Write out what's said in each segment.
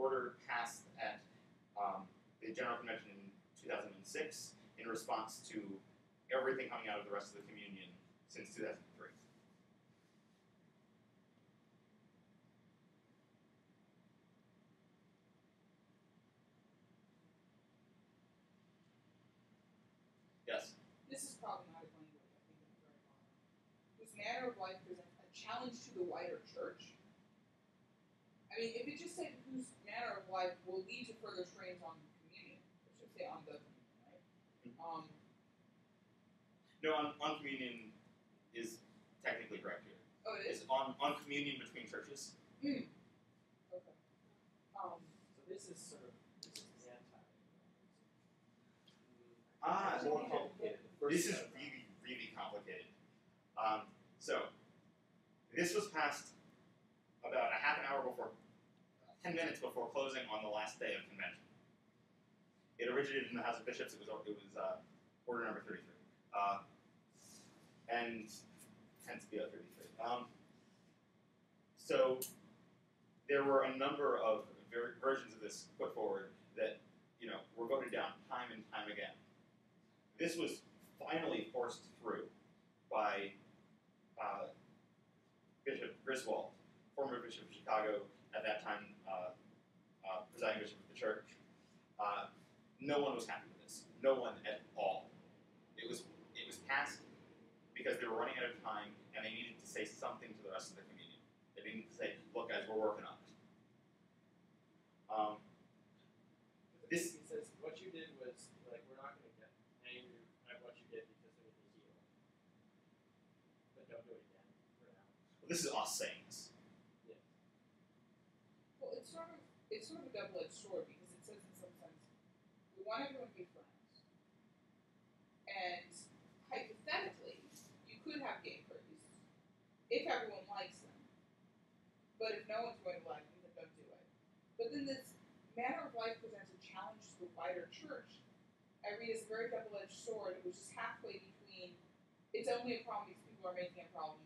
order passed at the General Convention in 2006 in response to everything coming out of the rest of the communion since 2003. Yes? This is problematic language, I think, at the very bottom. Whose manner of life presents a challenge to the wider church. I mean, if it just said whose manner of life will lead to further strains on communion, I should say on the communion, right? No, on communion is technically correct here. Oh, it is? It's on communion between churches. Okay. So this is sort of anti. More complicated. This is really, really complicated. So, this was passed about a half an hour before, 10 minutes before closing on the last day of convention. It originated in the House of Bishops. It was order number 33. And hence the 33. So, there were a number of versions of this put forward that, were voted down time and time again. This was finally forced through by Bishop Griswold, former Bishop of Chicago, at that time presiding bishop of the church. No one was happy with this. No one at all. It was passed because they were running out of time and they needed to say something to the rest of the communion. They needed to say, "Look, guys, we're working on it." He says what you did was like we're not going to get angry at what you did because it was a heel, but don't do it again for now. Well, this is us saying this. Yeah. Well, it's sort of a double-edged sword because it says in some sense we want everyone to be friends, and hypothetically you could have gay priests if everyone likes them, but if no one's going to like them, then don't do it. But then this manner of life presents a challenge to the wider church. I read as a very double-edged sword, which is halfway between it's only a problem because people are making a problem,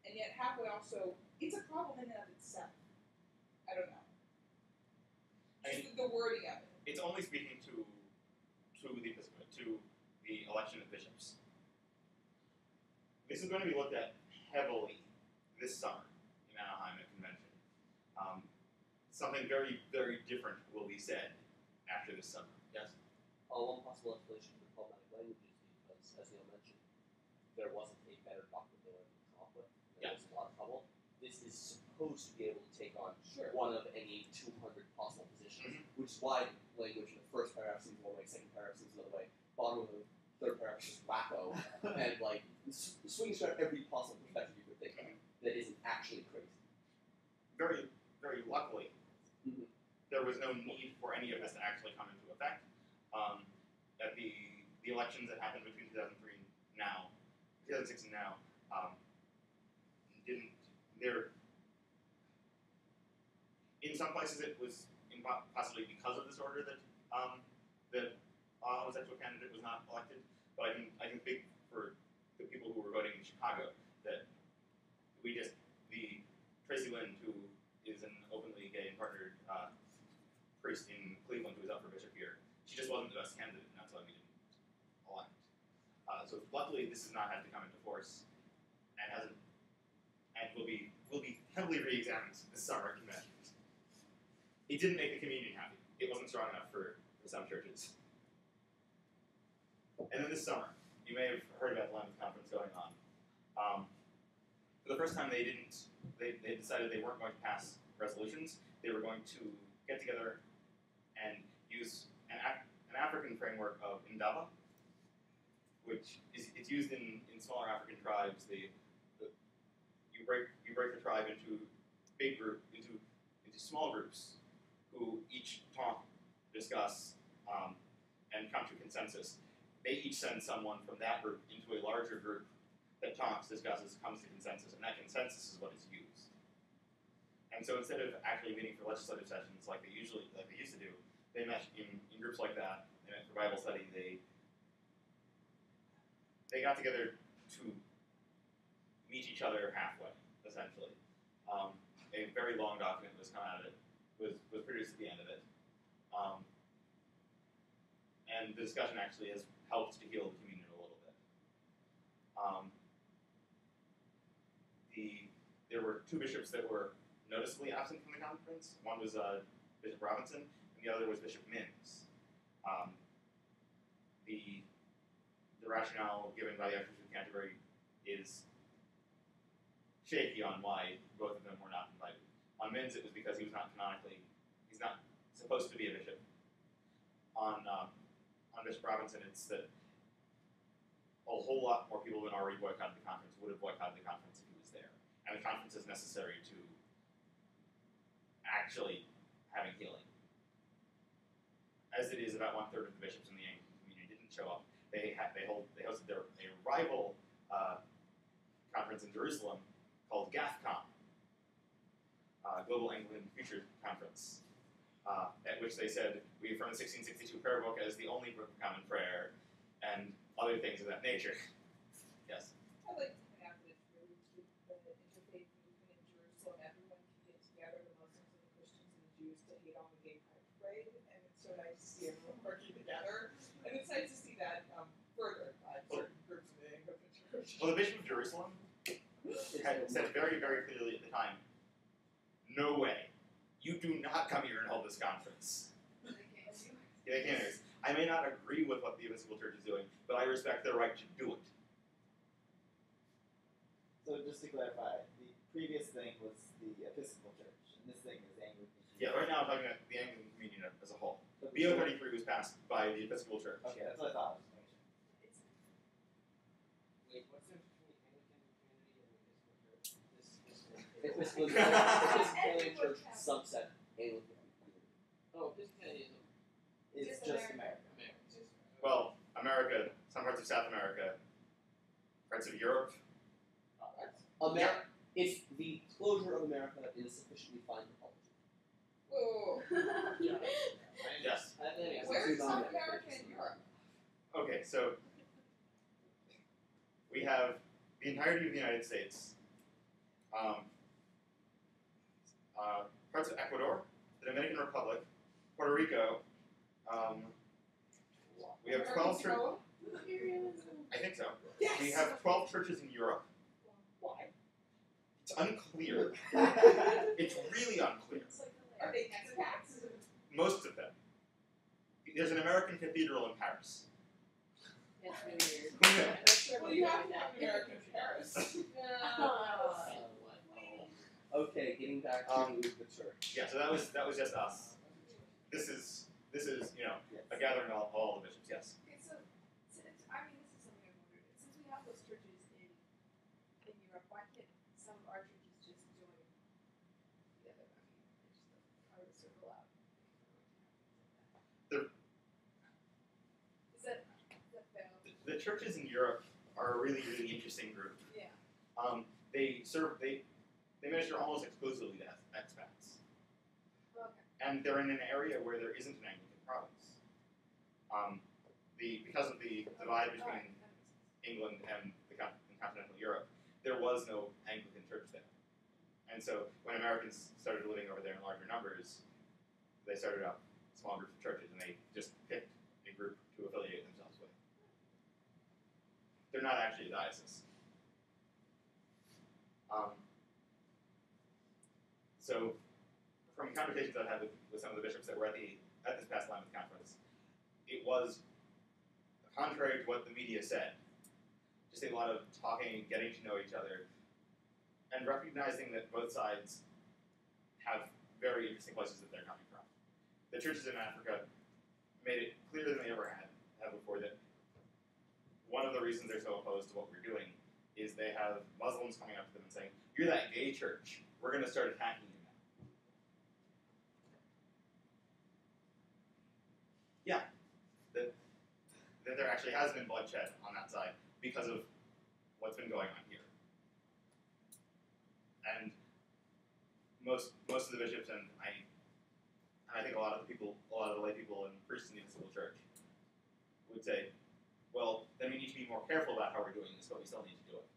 and yet halfway also it's a problem in and of itself. I don't know. Just the wording of it. It's only speaking to the episcopate, to the election of bishops. This is going to be looked at heavily this summer in Anaheim at convention. Something very, very different will be said after this summer. Yes? One possible explanation for the problematic language is because, as Neil mentioned, there wasn't a better doctrine they were able to come up with. There was a lot of trouble. This is supposed to be able to take on one of any 200 possible positions, which is why language in the first paragraph seems one way, second paragraph seems another way, bottom of the third paragraph is wacko, and swings around every possible perspective you could think of that isn't actually crazy. Very, very luckily, there was no need for any of this to actually come into effect. At the elections that happened between 2006 and now, in some places it was possibly because of this order that the homosexual candidate was not elected. But I can speak for the people who were voting in Chicago that Tracy Lynn, who is an openly gay and partnered priest in Cleveland who was up for bishop here, she just wasn't the best candidate, and that's why we didn't elect. So luckily, this has not had to come into force, and will be heavily re-examined this summer at convention. It didn't make the communion happy. It wasn't strong enough for some churches. And then this summer, you may have heard about the Lambeth Conference going on. For the first time, they decided they weren't going to pass resolutions. They were going to get together and use an African framework of Indaba, which it's used in smaller African tribes. You break the tribe into small groups who each talk, discuss, and come to consensus. They each send someone from that group into a larger group that talks, discusses, comes to consensus, and that consensus is what is used. And so instead of actually meeting for legislative sessions like they used to do, they met in groups like that. They met for Bible study. They got together to meet each other halfway, essentially. A very long document was come out of it, was produced at the end of it. discussion actually has helped to heal the communion a little bit. There were two bishops that were noticeably absent from the conference. One was Bishop Robinson, and the other was Bishop Minns. The rationale given by the Archbishop of Canterbury is shaky on why both of them were not invited. On Minns, it was because he's not supposed to be a bishop. On Bishop Robinson, it's that a whole lot more people than already boycotted the conference would have boycotted the conference if he was there. And the conference is necessary to actually having healing. As it is, about 1/3 of the bishops in the Anglican community didn't show up. They hosted a rival conference in Jerusalem called GAFCON, Global Anglican Future Conference, at which they said, we affirm the 1662 prayer book as the only book of common prayer, and other things of that nature. Yes? I'd like to point out that it's really cute that the interfaith movement in Jerusalem, everyone can get together, the Muslims and the Christians and the Jews, to hate on the gay pride parade, and it's so nice to see everyone working together, and it's nice to see that further by certain groups in the Anglican Church. Well, the Bishop of Jerusalem had said very, very clearly at the time, no way. You do not come here and hold this conference. Yeah, they can't. I may not agree with what the Episcopal Church is doing, but I respect their right to do it. So just to clarify, the previous thing was the Episcopal Church, and this thing is Anglican. Yeah, right now I'm talking about the Anglican communion as a whole. BO 33 was passed by the Episcopal Church. Okay, that's what I thought. Wait, what's the difference between Anglican community and the Episcopal Church? Episcopalian Church subset Anglican. Oh, Episcopalianism. It's just America. Well, America, some parts of South America, parts of Europe. It's the closure of America in a sufficiently fine topology. Whoa. Yes. Where's South America and Europe? Okay, so we have the entirety of the United States, parts of Ecuador, the Dominican Republic, Puerto Rico. We have 12 churches. I think so. Yes. We have 12 churches in Europe. Why? It's unclear. It's really unclear. Are they expats? Most of them. There's an American cathedral in Paris. That's really weird. Who knew? Well, you have to have an American Paris. Okay, getting back to the church. Yeah, so that was just us. This is a gathering of all the bishops. Yes. Okay, so it's, I mean, this is something I've wondered. Since we have those churches in Europe, why can't some of our churches just join the other? I mean, it's just how to circle out. Is that fair? The churches in Europe are a really, really interesting group. Yeah. They minister almost exclusively to expats. Okay. And they're in an area where there isn't an Anglican province. Because of the divide between England and continental Europe, there was no Anglican church there. And so when Americans started living over there in larger numbers, they started up small groups of churches, and they just picked a group to affiliate themselves with. They're not actually a diocese. So from conversations I've had with some of the bishops that were at this past Lambeth conference, it was contrary to what the media said. Just a lot of talking, getting to know each other, and recognizing that both sides have very interesting places that they're coming from. The churches in Africa made it clearer than they ever have before that one of the reasons they're so opposed to what we're doing is they have Muslims coming up to them and saying, "You're that gay church. We're going to start attacking you now." Yeah, that there actually has been bloodshed on that side because of what's been going on here. And most of the bishops and I think a lot of the lay people and priests in the Episcopal Church would say, well, then we need to be more careful about how we're doing this, but we still need to do it.